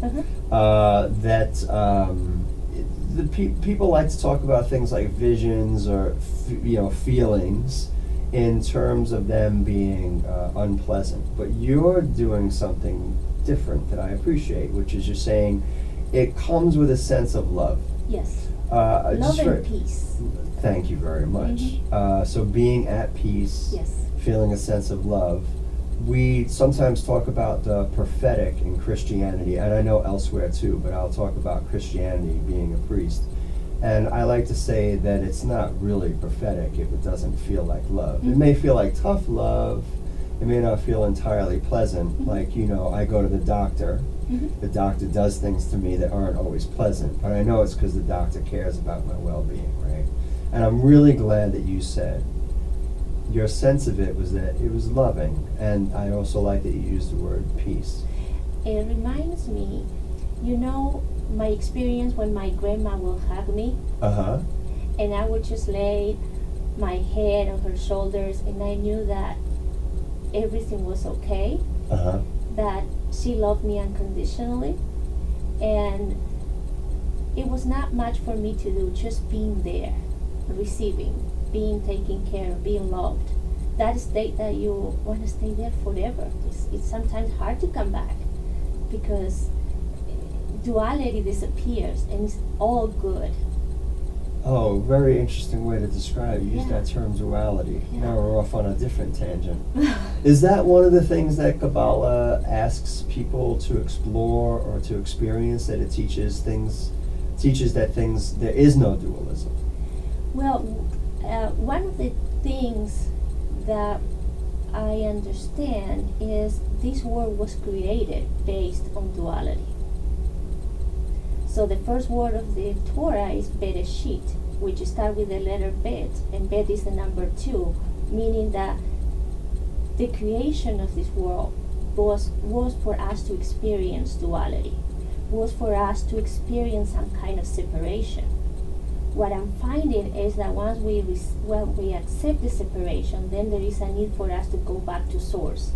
that people like to talk about things like visions or feelings in terms of them being unpleasant, but you're doing something different that I appreciate, which is you're saying it comes with a sense of love. Yes. Love and peace. Thank you very much. So being at peace, yes, feeling a sense of love. We sometimes talk about the prophetic in Christianity, and I know elsewhere too, but I'll talk about Christianity being a priest. And I like to say that it's not really prophetic if it doesn't feel like love. It may feel like tough love. It may not feel entirely pleasant. Like, I go to the doctor. The doctor does things to me that aren't always pleasant, but I know it's because the doctor cares about my well-being, right? And I'm really glad that you said your sense of it was that it was loving, and I also like that you used the word peace. It reminds me, my experience when my grandma will hug me, and I would just lay my head on her shoulders, and I knew that everything was okay, that she loved me unconditionally, and it was not much for me to do, just being there, receiving, being taken care of, being loved. That state that you want to stay there forever. It's sometimes hard to come back because duality disappears and it's all good. Oh, very interesting way to describe it. You use that term duality. Now we're off on a different tangent. Is that one of the things that Kabbalah asks people to explore or to experience, that it teaches that there is no dualism? Well, one of the things that I understand is this world was created based on duality. So the first word of the Torah is Bereshit, which starts with the letter Bet, and Bet is the number 2, meaning that the creation of this world was for us to experience duality, was for us to experience some kind of separation. What I'm finding is that once we accept the separation, then there is a need for us to go back to source.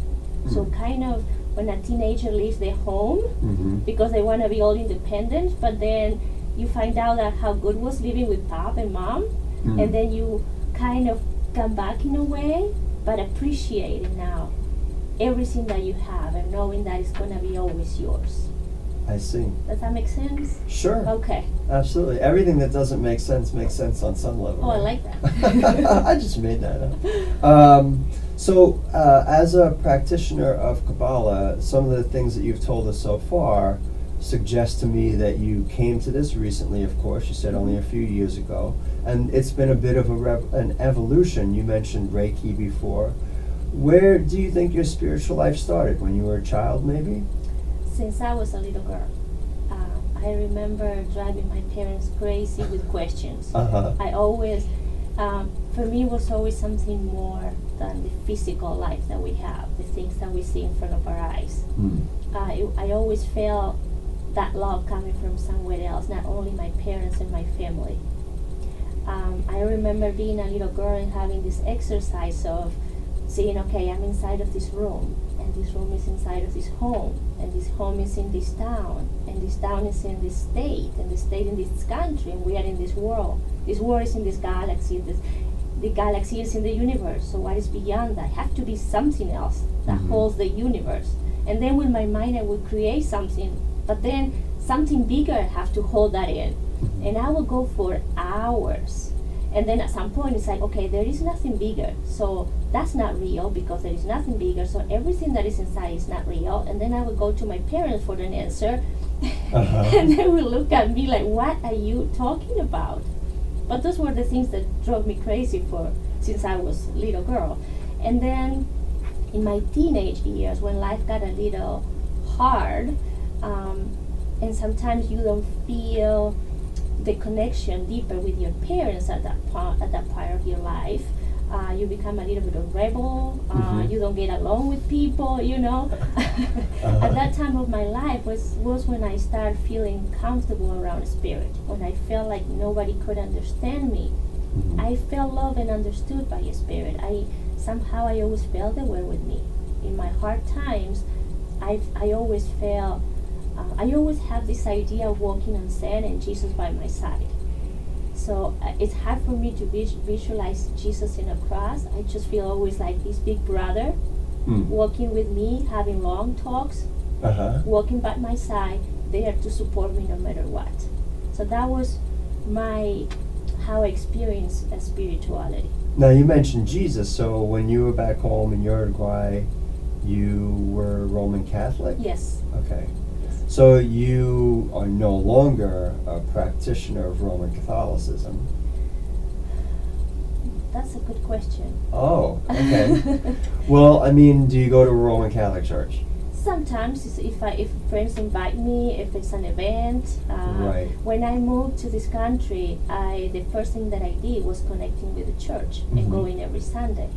So kind of when a teenager leaves their home because they want to be all independent, but then you find out that how good was living with pop and mom, and then you kind of come back in a way, but appreciating now everything that you have and knowing that it's going to be always yours. I see. Does that make sense? Sure. Okay. Absolutely. Everything that doesn't make sense makes sense on some level. Oh, I like that. I just made that up. So, as a practitioner of Kabbalah, some of the things that you've told us so far suggest to me that you came to this recently, of course. You said only a few years ago. And it's been a bit of an evolution. You mentioned Reiki before. Where do you think your spiritual life started? When you were a child, maybe? Since I was a little girl. I remember driving my parents crazy with questions. I always, for me, it was always something more than the physical life that we have, the things that we see in front of our eyes. I always felt that love coming from somewhere else, not only my parents and my family. I remember being a little girl and having this exercise of saying, okay, I'm inside of this room, and this room is inside of this home, and this home is in this town, and this town is in this state, and the state in this country, and we are in this world. This world is in this galaxy, the galaxy is in the universe, so what is beyond that? Have to be something else that holds the universe. And then with my mind I would create something, but then something bigger have to hold that in. And I will go for hours. And then at some point it's like, okay, there is nothing bigger, so that's not real because there is nothing bigger, so everything that is inside is not real. And then I would go to my parents for an answer, and they would look at me like, what are you talking about? But those were the things that drove me crazy since I was a little girl. And then in my teenage years, when life got a little hard, and sometimes you don't feel the connection deeper with your parents at that part of your life, you become a little bit of rebel. You don't get along with people, At that time of my life was when I started feeling comfortable around spirit, when I felt like nobody could understand me. I felt loved and understood by a spirit. I always felt they were with me. In my hard times, I always felt I always have this idea of walking on sand and Jesus by my side. So it's hard for me to visualize Jesus in a cross. I just feel always like this big brother walking with me, having long talks, walking by my side, there to support me no matter what. So that was how I experienced spirituality. Now you mentioned Jesus, so when you were back home in Uruguay, you were Roman Catholic? Yes. Okay. Yes. So you are no longer a practitioner of Roman Catholicism. That's a good question. Oh, okay. Well, I mean, do you go to a Roman Catholic church? Sometimes if friends invite me, if it's an event. Right. When I moved to this country, the first thing that I did was connecting with the church and going every Sunday.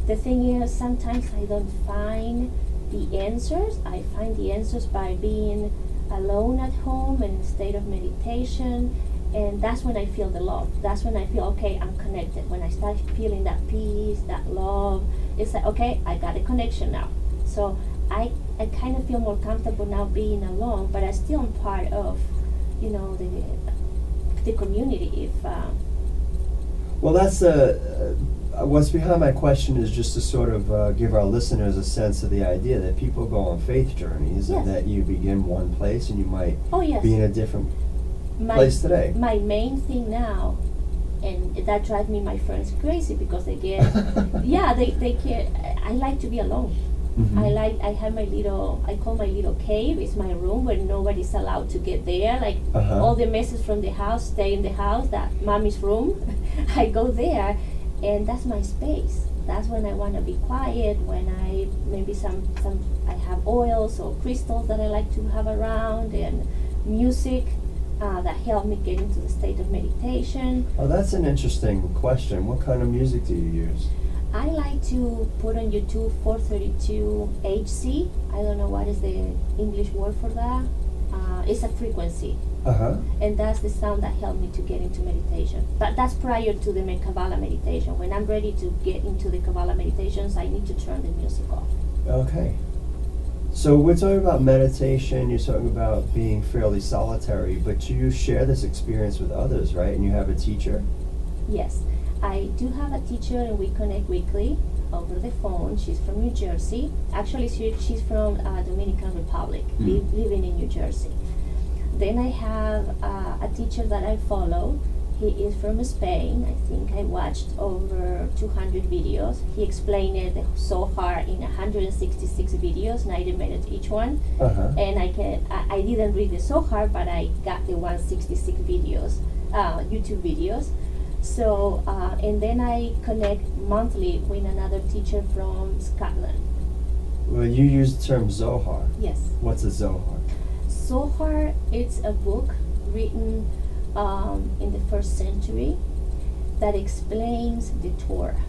The thing is, sometimes I don't find the answers. I find the answers by being alone at home in a state of meditation, and that's when I feel the love. That's when I feel, okay, I'm connected. When I start feeling that peace, that love, it's like, okay, I got a connection now. So I kind of feel more comfortable now being alone, but I still am part of, the community. Well, that's what's behind my question is just to sort of give our listeners a sense of the idea that people go on faith journeys, Yes. and that you begin one place and you might Oh yes. be in a different place today. My main thing now, and that drives me my friends crazy because they get, they get. I like to be alone. I have I call my little cave. It's my room where nobody's allowed to get there. Like all the messes from the house stay in the house. That mommy's room, I go there, and that's my space. That's when I want to be quiet. When I maybe I have oils or crystals that I like to have around, and music that help me get into the state of meditation. Oh, that's an interesting question. What kind of music do you use? I like to put on YouTube 432 HC. I don't know what is the English word for that. It's a frequency. And that's the sound that helped me to get into meditation. But that's prior to the Kabbalah meditation. When I'm ready to get into the Kabbalah meditations, I need to turn the music off. Okay. So we're talking about meditation, you're talking about being fairly solitary, but you share this experience with others, right? And you have a teacher? Yes. I do have a teacher, and we connect weekly over the phone. She's from New Jersey. Actually, she's from Dominican Republic, living in New Jersey. Then I have a teacher that I follow. He is from Spain. I think I watched over 200 videos. He explained it so hard in 166 videos, 90 minutes each one. And I didn't read the Zohar, but I got the 166 videos, YouTube videos. So, and then I connect monthly with another teacher from Scotland. Well, you use the term Zohar. Yes. What's a Zohar? Zohar, it's a book written in the 1st century that explains the Torah.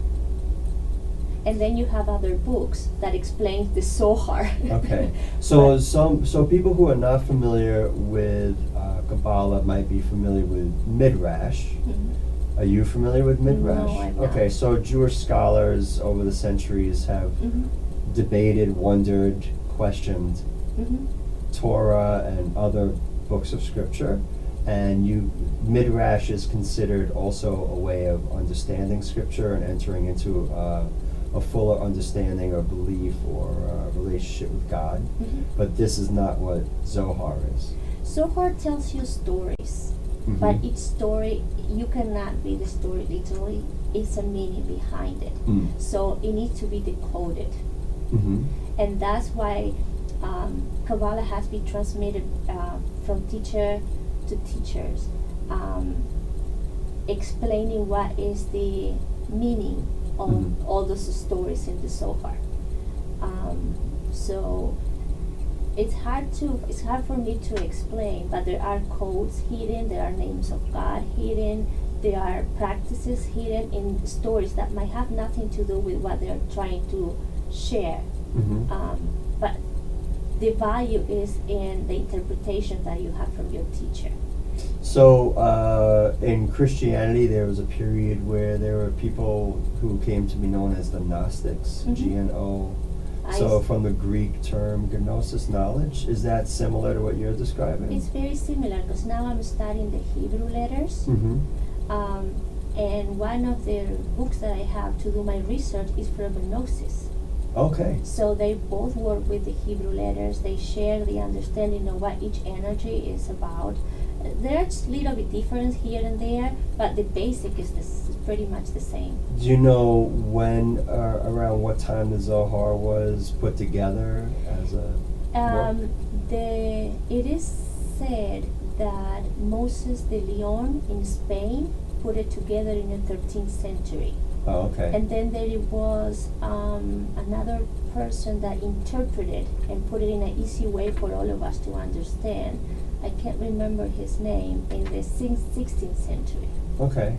And then you have other books that explain the Zohar. Okay. So so people who are not familiar with Kabbalah might be familiar with Midrash. Are you familiar with Midrash? No, I'm not. Okay, so Jewish scholars over the centuries have debated, wondered, questioned Torah and other books of scripture, and Midrash is considered also a way of understanding scripture and entering into a fuller understanding or belief or relationship with God. But this is not what Zohar is. Zohar tells you stories. But each story, you cannot read the story literally. It's a meaning behind it. So it needs to be decoded. And that's why Kabbalah has been transmitted from teacher to teachers, explaining what is the meaning of all those stories in the Zohar. So it's hard for me to explain, but there are codes hidden, there are names of God hidden, there are practices hidden in stories that might have nothing to do with what they're trying to share. But the value is in the interpretation that you have from your teacher. So in Christianity, there was a period where there were people who came to be known as the Gnostics, Gnostics. So from the Greek term gnosis, knowledge, is that similar to what you're describing? It's very similar because now I'm studying the Hebrew letters. And one of the books that I have to do my research is from Gnosis. Okay. So they both work with the Hebrew letters. They share the understanding of what each energy is about. There's a little bit difference here and there, but the basic is pretty much the same. Do you know when, around what time the Zohar was put together as a work? It is said that Moses de Leon in Spain put it together in the 13th century. Oh, okay. And then there was another person that interpreted and put it in an easy way for all of us to understand. I can't remember his name, in the 16th century. Okay.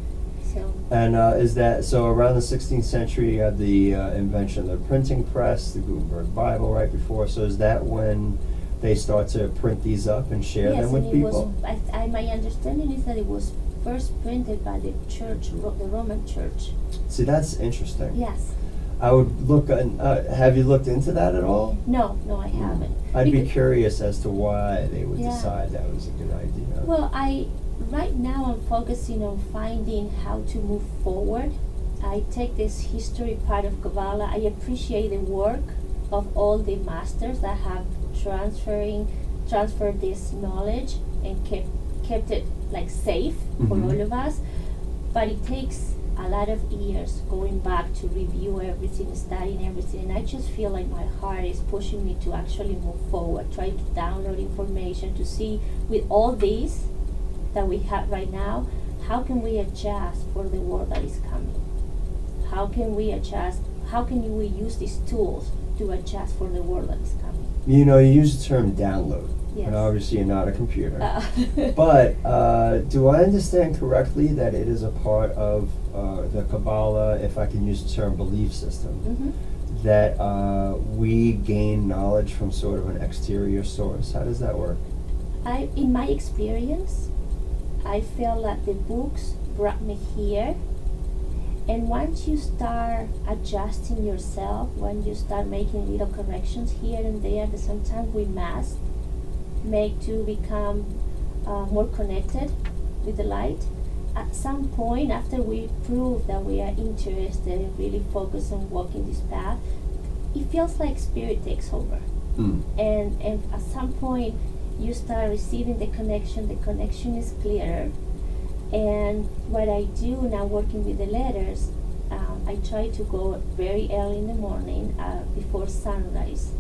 So. And is that, so around the 16th century you had the invention of the printing press, the Gutenberg Bible right before, so is that when they start to print these up and share them with people? Yes, and my understanding is that it was first printed by the church, the Roman church. See, that's interesting. Yes. I would look, have you looked into that at all? No, I haven't. I'd be curious as to why they would Yeah. decide that was a good idea. Well, right now I'm focusing on finding how to move forward. I take this history part of Kabbalah. I appreciate the work of all the masters that have transferred this knowledge and kept it like safe for all of us. But it takes a lot of years going back to review everything, studying everything, and I just feel like my heart is pushing me to actually move forward, try to download information to see with all these that we have right now, how can we adjust for the world that is coming? How can we adjust? How can we use these tools to adjust for the world that is coming? You know, you use the term download. Yes. And obviously you're not a computer. But do I understand correctly that it is a part of the Kabbalah, if I can use the term belief system, that we gain knowledge from sort of an exterior source? How does that work? In my experience, I feel that the books brought me here. And once you start adjusting yourself, when you start making little corrections here and there that sometimes we must make to become more connected with the light, at some point after we prove that we are interested and really focus on walking this path, it feels like spirit takes over. And at some point you start receiving the connection is clearer. And what I do now working with the letters, I try to go very early in the morning before sunrise.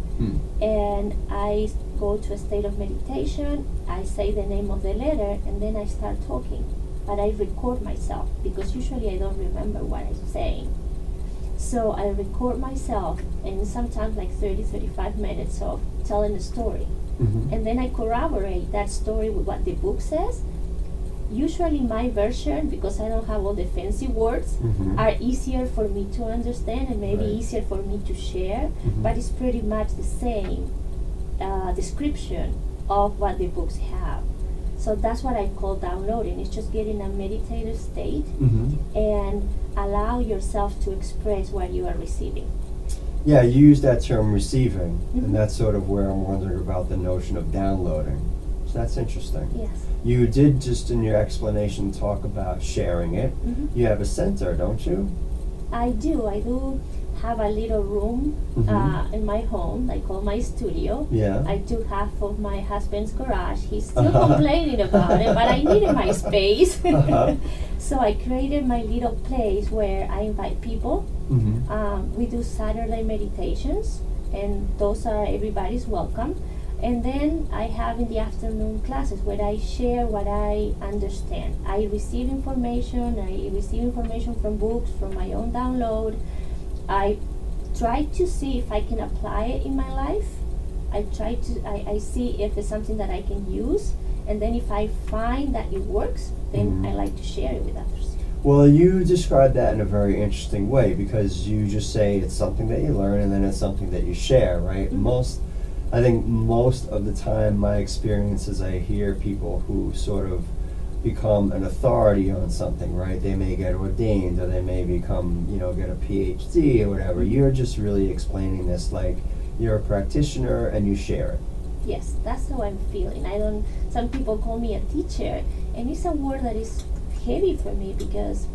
And I go to a state of meditation, I say the name of the letter, and then I start talking. But I record myself because usually I don't remember what I'm saying. So I record myself, and sometimes like 35 minutes of telling a story. And then I corroborate that story with what the book says. Usually my version, because I don't have all the fancy words, are easier for me to understand and maybe easier for me to share, but it's pretty much the same description of what the books have. So that's what I call downloading. It's just getting a meditative state and allow yourself to express what you are receiving. Yeah, you use that term receiving, and that's sort of where I'm wondering about the notion of downloading. So that's interesting. Yes. You did just in your explanation talk about sharing it. You have a center, don't you? I do have a little room in my home, I call my studio. Yeah. I took half of my husband's garage. He's still complaining about it, but I needed my space. So I created my little place where I invite people. We do Saturday meditations, and those are everybody's welcome. And then I have in the afternoon classes where I share what I understand. I receive information from books, from my own download. I try to see if I can apply it in my life. I see if it's something that I can use. And then if I find that it works, then I like to share it with others. Well, you describe that in a very interesting way because you just say it's something that you learn and then it's something that you share, right? I think most of the time my experience is I hear people who sort of become an authority on something, right? They may get ordained or they may become, get a PhD or whatever. You're just really explaining this like You're a practitioner and you share it. Yes, that's how I'm feeling. Some people call me a teacher, and it's a word that is heavy for me because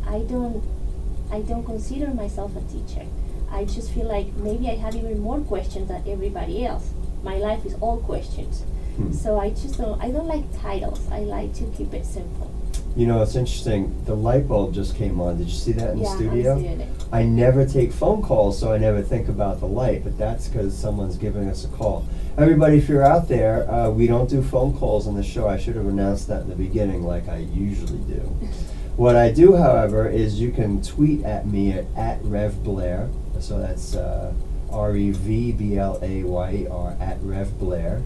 I don't consider myself a teacher. I just feel like maybe I have even more questions than everybody else. My life is all questions. So I don't like titles. I like to keep it simple. You know, it's interesting. The light bulb just came on. Did you see that in the studio? I'm seeing it. I never take phone calls, so I never think about the light, but that's because someone's giving us a call. Everybody, if you're out there, we don't do phone calls on the show. I should have announced that in the beginning like I usually do. What I do, however, is you can tweet at me at RevBlair. So that's RevBlayer, at RevBlair.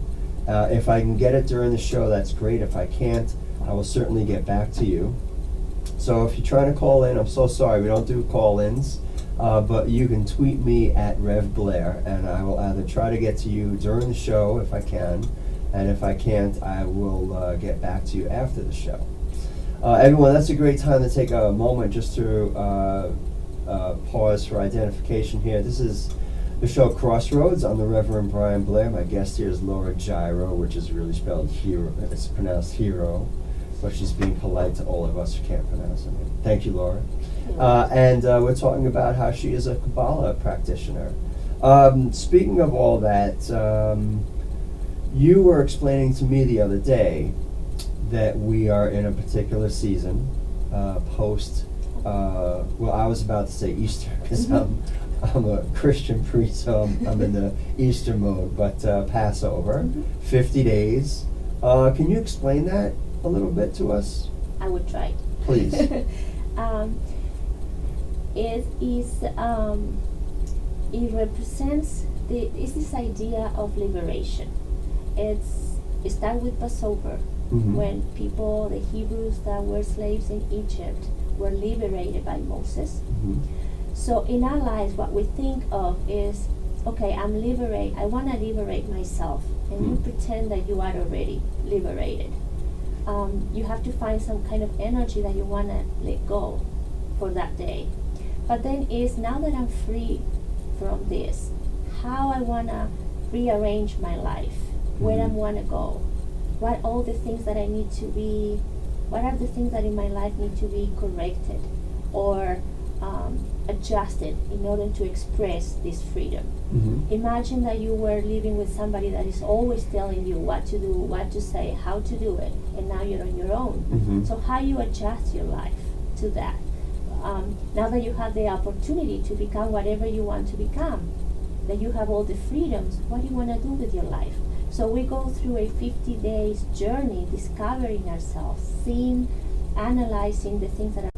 If I can get it during the show, that's great. If I can't, I will certainly get back to you. So if you're trying to call in, I'm so sorry, we don't do call-ins, but you can tweet me at RevBlair, and I will either try to get to you during the show if I can, and if I can't, I will get back to you after the show. Everyone, that's a great time to take a moment just to pause for identification here. This is the show Crossroads. I'm the Reverend Brian Blair. My guest here is Laura Giro, which is really spelled hero. It's pronounced hero, but she's being polite to all of us who can't pronounce her name. Thank you, Laura. And we're talking about how she is a Kabbalah practitioner. Speaking of all that, you were explaining to me the other day that we are in a particular season, post, well, I was about to say Easter, because I'm a Christian priest, so I'm in the Easter mode, but Passover, 50 days. Can you explain that a little bit to us? I would try. Please. It represents it's this idea of liberation. It starts with Passover, when people, the Hebrews that were slaves in Egypt, were liberated by Moses. So in our lives, what we think of is, okay, I want to liberate myself, and you pretend that you are already liberated. You have to find some kind of energy that you want to let go for that day. But then is, now that I'm free from this, how I want to rearrange my life, where I want to go, what are the things that in my life need to be corrected or adjusted in order to express this freedom. Imagine that you were living with somebody that is always telling you what to do, what to say, how to do it, and now you're on your own. So how you adjust your life to that? Now that you have the opportunity to become whatever you want to become, that you have all the freedoms, what do you want to do with your life? So we go through a 50 days journey discovering ourselves, seeing, analyzing the things that are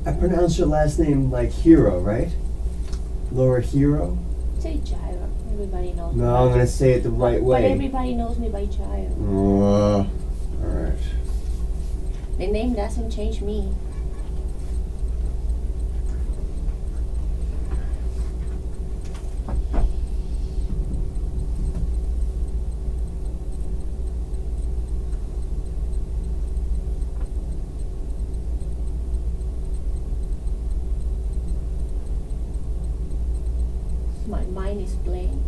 I pronounce your last name like Hero, right? Laura Giro? say Gyro. Everybody knows me. No, I'm going to say it the right way. But everybody knows me by Gyro. All right. The name doesn't change me. My mind is blank.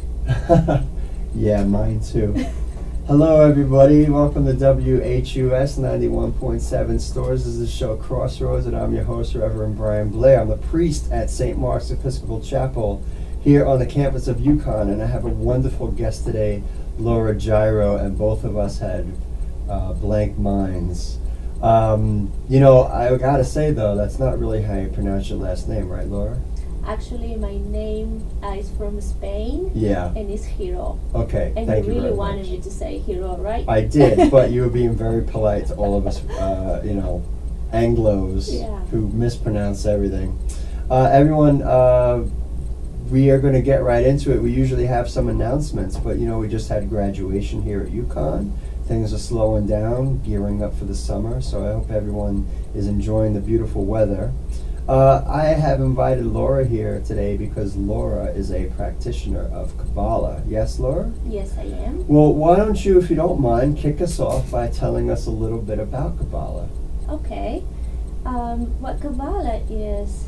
Yeah, mine too. Hello, everybody. Welcome to WHUS 91.7 Stores. This is the show Crossroads, and I'm your host, Reverend Brian Blair. I'm the priest at St. Mark's Episcopal Chapel here on the campus of UConn, and I have a wonderful guest today, Laura Giro, and both of us had blank minds. You know, I gotta say, though, that's not really how you pronounce your last name, right, Laura? Actually, my name is from Spain. Yeah. And it's Giro. Okay, And thank you you really very wanted much. me to say Giro, right? I did, but you were being very polite to all of us, you know, Anglos who mispronounce everything. Everyone, we are going to get right into it. We usually have some announcements, but you know, we just had graduation here at UConn. Things are slowing down, gearing up for the summer, so I hope everyone is enjoying the beautiful weather. I have invited Laura here today because Laura is a practitioner of Kabbalah. Yes, Laura? Yes, I am. Well, why don't you, if you don't mind, kick us off by telling us a little bit about Kabbalah? Okay. What Kabbalah is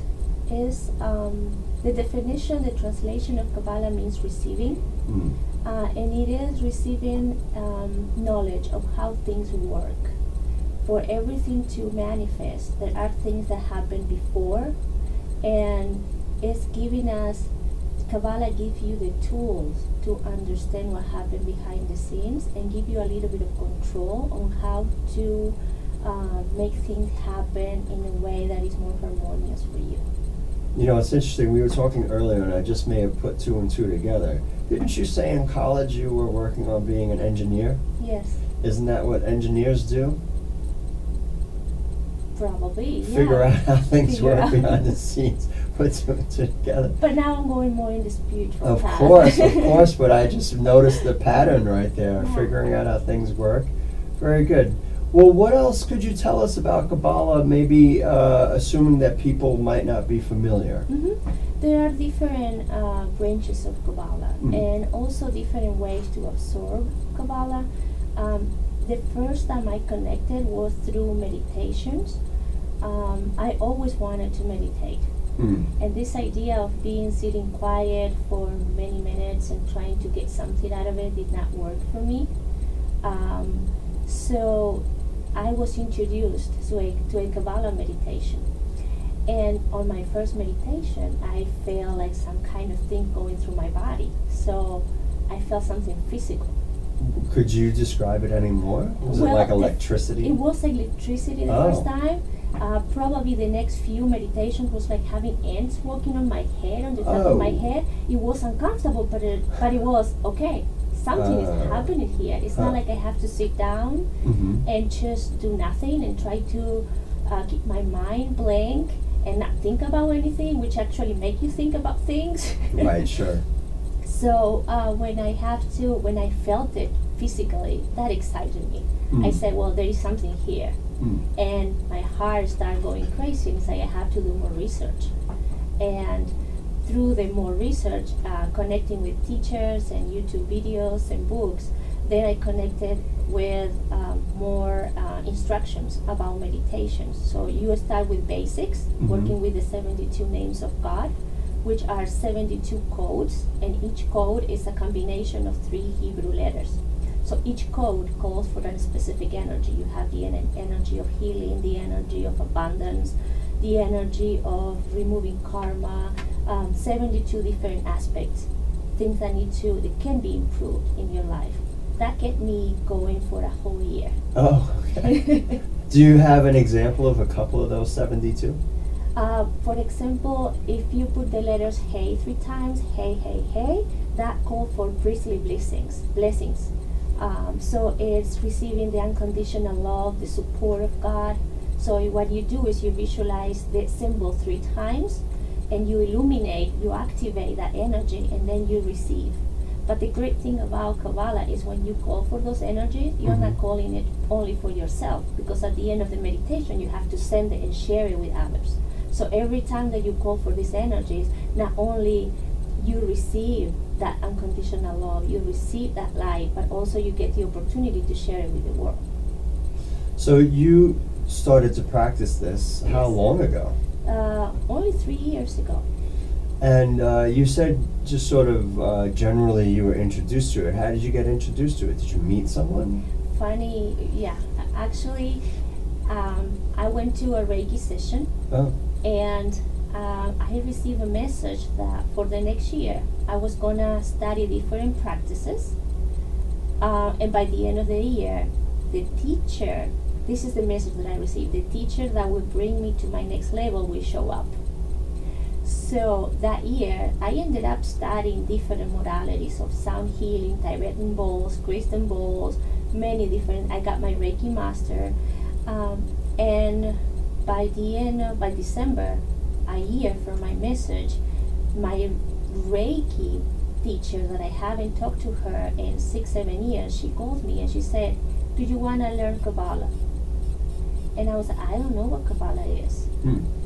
the definition, the translation of Kabbalah means receiving. And it is receiving knowledge of how things work. For everything to manifest, there are things that happened before, and it's giving us, Kabbalah gives you the tools to understand what happened behind the scenes and give you a little bit of control on how to make things happen in a way that is more harmonious for you. You know, it's interesting, we were talking earlier and I just may have put two and two together. Didn't you say in college you were working on being an engineer? Yes. Isn't that what engineers do? Probably, yeah. Figure out how things Figure work out. behind the scenes, put two and two together. But now I'm going more in the spiritual Of path. course, but I just noticed the pattern right there, Yeah. figuring out how things work. Very good. Well, what else could you tell us about Kabbalah, maybe assuming that people might not be familiar? There are different branches of Kabbalah and also different ways to absorb Kabbalah. The first time I connected was through meditations. I always wanted to meditate. And this idea of sitting quiet for many minutes and trying to get something out of it did not work for me. So I was introduced to a Kabbalah meditation. And on my first meditation, I felt like some kind of thing going through my body. So I felt something physical. Could you describe it any more? Was it like electricity? It was electricity the first time. Probably the next few meditations was like having ants walking on my head, on the top of my head. It was uncomfortable, but it was okay. Something is happening here. It's not like I have to sit down and just do nothing and try to keep my mind blank and not think about anything, which actually make you think about things. Right, sure. So when I felt it physically, that excited me. I said, well, there is something here. And my heart started going crazy and say, I have to do more research. And through the more research, connecting with teachers and YouTube videos and books, then I connected with more instructions about meditation. So you start with basics, working with the 72 names of God, which are 72 codes, and each code is a combination of 3 Hebrew letters. So each code calls for a specific energy. You have the energy of healing, the energy of abundance, the energy of removing karma, 72 different aspects, things that can be improved in your life. That kept me going for a whole year. Oh, okay. Do you have an example of a couple of those 72? For example, if you put the letters hey 3 times, hey, hey, hey, that calls for priestly blessings. So it's receiving the unconditional love, the support of God. So what you do is you visualize the symbol 3 times and you illuminate, you activate that energy, and then you receive. But the great thing about Kabbalah is when you call for those energies, you're not calling it only for yourself, because at the end of the meditation you have to send it and share it with others. So every time that you call for these energies, not only you receive that unconditional love, you receive that light, but also you get the opportunity to share it with the world. So you started to practice this how long ago? Only 3 years ago. And you said just sort of generally you were introduced to it. How did you get introduced to it? Did you meet someone? Funny, yeah. Actually, I went to a Reiki session. And I received a message that for the next year I was gonna study different practices, and by the end of the year, the teacher, this is the message that I received, the teacher that will bring me to my next level will show up. So that year I ended up studying different modalities of sound healing, Tibetan bowls, crystal bowls, many different. I got my Reiki master, and by December, a year from my message, my Reiki teacher that I haven't talked to her in 6-7 years, she called me and she said, do you want to learn Kabbalah? And I was like, I don't know what Kabbalah is.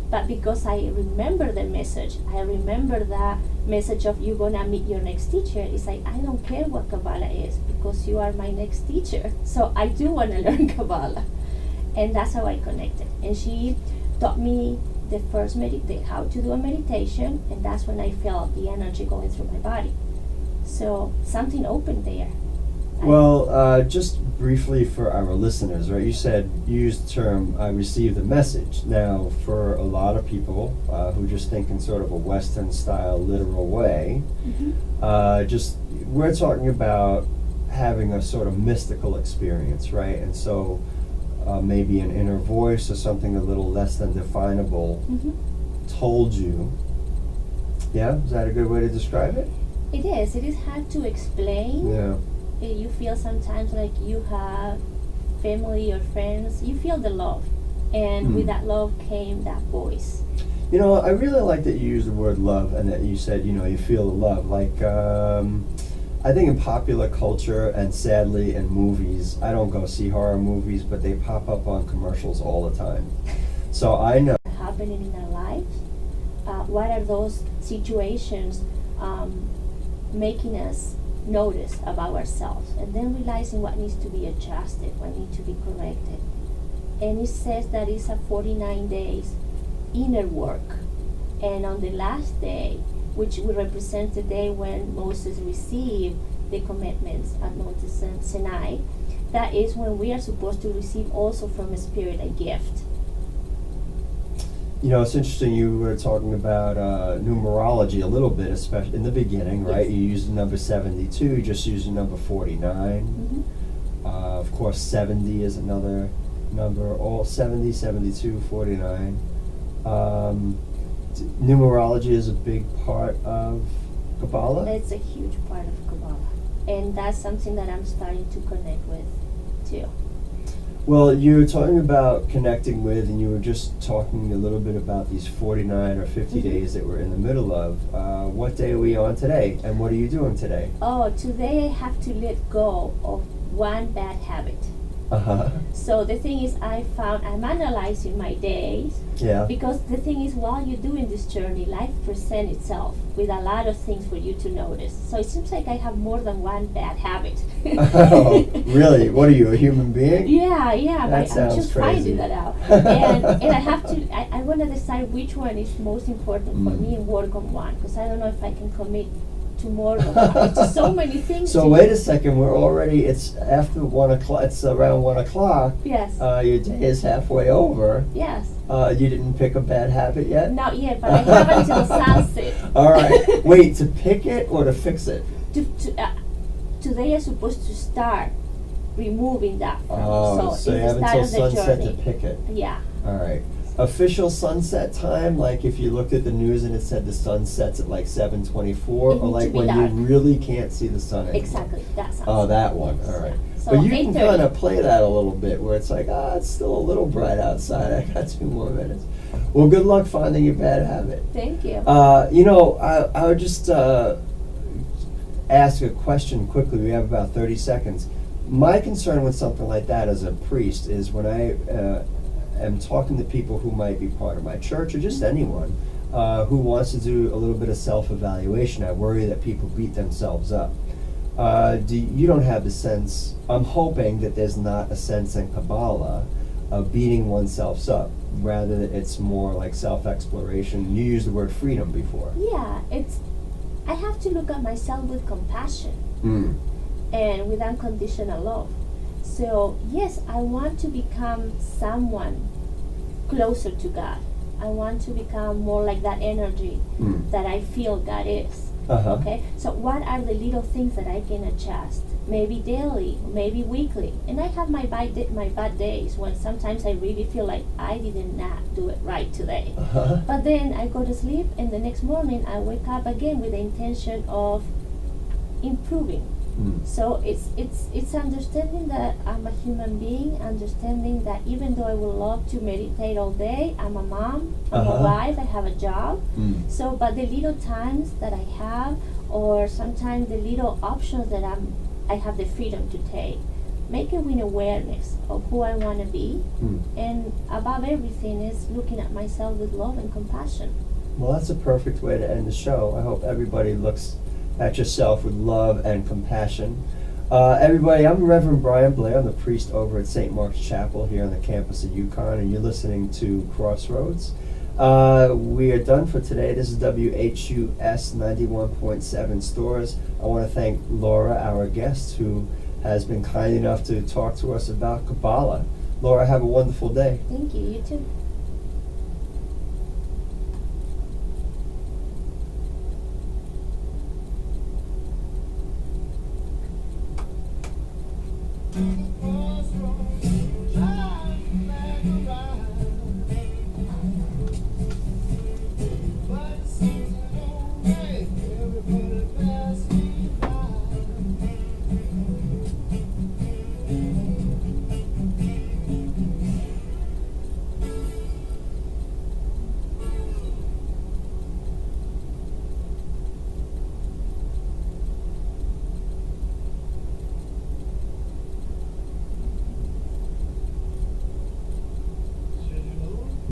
But because I remember the message, I remember that message of you're gonna meet your next teacher. It's like, I don't care what Kabbalah is because you are my next teacher. So I do want to learn Kabbalah. And that's how I connected. And she taught me the first how to do a meditation, and that's when I felt the energy going through my body. So something opened there. Well, just briefly for our listeners, right? You said, you used the term, I received the message. Now, for a lot of people who just think in sort of a Western style, literal way, we're talking about having a sort of mystical experience, right? And so maybe an inner voice or something a little less than definable told you. Yeah? Is that a good way to describe it? It is. It is hard to explain. Yeah. You feel sometimes like you have family or friends. You feel the love. And with that love came that voice. You know, I really like that you used the word love and that you said, you know, you feel the love. Like, I think in popular culture and sadly in movies, I don't go see horror movies, but they pop up on commercials all the time. So I know. Happening in our lives, what are those situations making us notice about ourselves, and then realizing what needs to be adjusted, what needs to be corrected. And it says that it's a 49 days inner work, and on the last day, which will represent the day when Moses received the commandments at Mount Sinai, that is when we are supposed to receive also from the Spirit a gift. You know, it's interesting, you were talking about numerology a little bit, especially in the beginning, right? Yes. You used the number 72, you just used the number 49. Of course, 70 is another number, all 70, 72, 49. Numerology is a big part of Kabbalah? It's a huge part of Kabbalah. And that's something that I'm starting to connect with, too. Well, you were talking about connecting with, and you were just talking a little bit about these 49 or 50 days that we're in the middle of. What day are we on today, and what are you doing today? Oh, today I have to let go of one bad habit. So the thing is, I'm analyzing my days. Yeah. Because the thing is, while you're doing this journey, life presents itself with a lot of things for you to notice. So it seems like I have more than one bad habit. Oh, really? What are you, a human being? Yeah, That but sounds I'm just crazy. finding that out. And I have to, I want to decide which one is most important for me and work on one, because I don't know if I can commit to more than one. It's just so many things. So wait a second, it's after 1 o'clock, it's around 1 o'clock. Yes. Your day is halfway over. Yes. You didn't pick a bad habit yet? Not yet, but I have until sunset. All right. Wait, to pick it or to fix it? Today I'm supposed to start removing that from Oh, me. so you it's have the start until of the sunset journey. to pick it. Yeah. All right. Official sunset time, like if you looked at the news and it said the sun sets at like 7:24, or needs like to be when dark. you really can't see the sun anymore? Exactly. That sounds. Oh, that one. All right. So But you can 8:30. kind of play that a little bit where it's like, it's still a little bright outside. I got 2 more minutes. Well, good luck finding your bad habit. Thank you. You know, I would just ask a question quickly. We have about 30 seconds. My concern with something like that as a priest is when I am talking to people who might be part of my church or just anyone who wants to do a little bit of self-evaluation. I worry that people beat themselves up. You don't have the sense, I'm hoping that there's not a sense in Kabbalah of beating oneself up. Rather, it's more like self-exploration. You used the word freedom before. Yeah, I have to look at myself with compassion and with unconditional love. So yes, I want to become someone closer to God. I want to become more like that energy that I feel God is. Okay, so what are the little things that I can adjust? Maybe daily, maybe weekly. And I have my bad days when sometimes I really feel like I did not do it right today. But then I go to sleep, and the next morning I wake up again with the intention of improving. So it's understanding that I'm a human being, understanding that even though I would love to meditate all day, I'm a mom, I'm a wife, I have a job. So, but the little times that I have, or sometimes the little options that I have the freedom to take, make it with awareness of who I want to be, and above everything is looking at myself with love and compassion. Well, that's a perfect way to end the show. I hope everybody looks at yourself with love and compassion. Everybody, I'm Reverend Brian Blair. I'm the priest over at St. Mark's Chapel here on the campus of UConn, and you're listening to Crossroads. We are done for today. This is WHUS 91.7 Stores. I want to thank Laura, our guest, who has been kind enough to talk to us about Kabbalah. Laura, have a wonderful day. Thank you. You too. Mm-hmm.